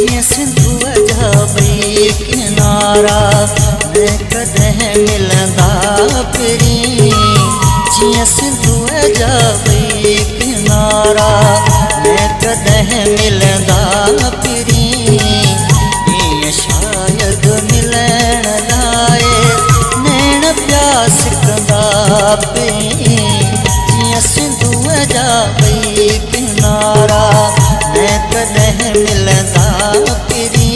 जिया सिंधु जा बई किनारा मैं कदें मिलंदा फिरी जिया सिंधु जा बई किनारा मैं कदें मिलंदा फिरी शायद मिलन लाए नैन प्यास कंदा फिरी जिया सिंधु जा बई किनारा मैं कदें मिलंदा फिरी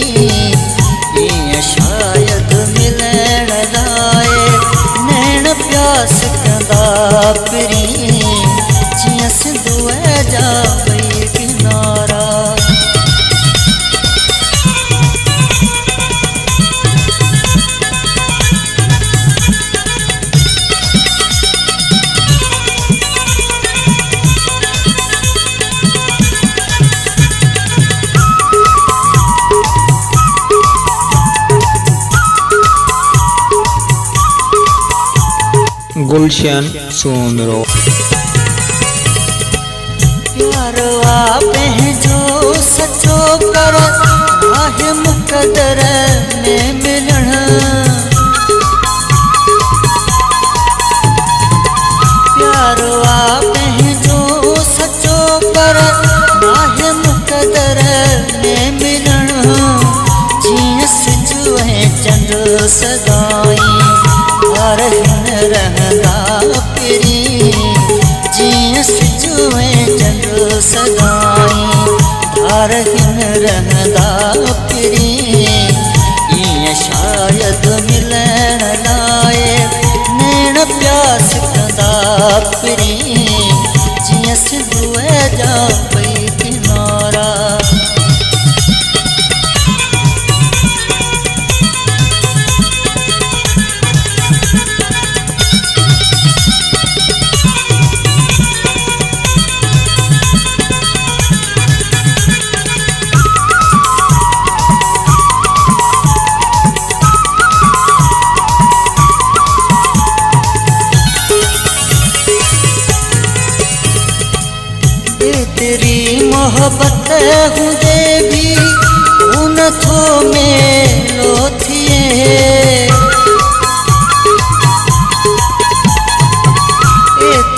शायद मिलन लाए नैन प्यास कंदा फिरी जिया सिंधु जा बई किनारा। गुलशन सोनरो प्यारवा जो सचो कर आहे मुकदर में मिलण प्यारवा जो सचो कर आहे मुकदर में मिलण जिया सिजु चंड सदाई रहंदा फिरी जिया सिजु चंड सदाई धारहिन रहंदा फिरी शायद मिलन लाए नैन प्यास कंदा फिरी जिया सिंधु जा बई किनारा। तेरी मोहब्बत हुंदे भी उन थो मेलो थिए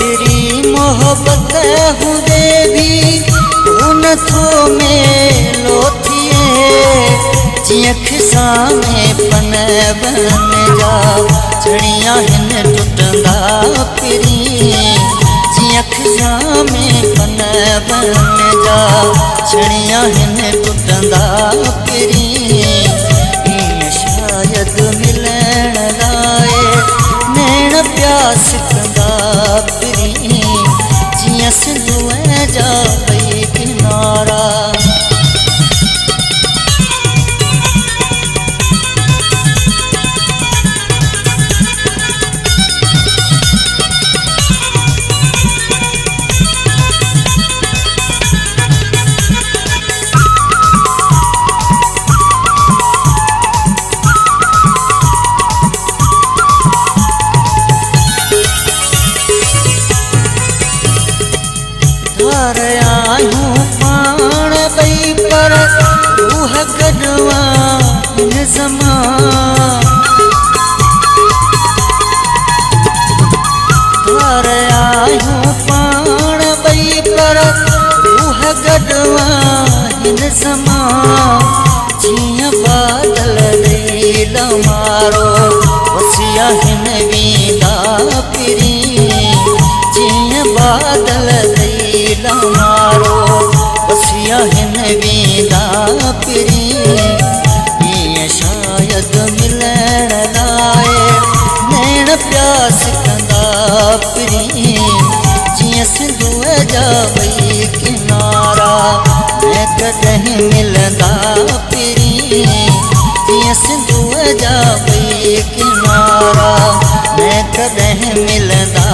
तेरी मोहब्बत हुंदे भी उन थो मेलो थिए जिया खिसा में पन बन जा चढ़िया हिन टुटंदा फिरी जिया खिसा में पन बन जा छड़िया हिन टुटंदा फिरी शायद मिलन लाए नैन प्यास कंदा फिरी जिया सिंधु जा बई किनारा। आयूं पाण बई पर रूह गडवा इन ज़मा आयूं पाण बई पर रूह गडवा इन ज़मा जिया बादल रील मारो वसिया हिन वींदा फिरी जिया बादल मारो बसिया हिन वींदा फिरी शायद मिलन लाए नैन प्यास कंदा फिरी जिया सिंधु जा बई किनारा मैं कदें मिलंदा फिरी जिया सिंधु जा बई किनारा मैं कदें मिलंदा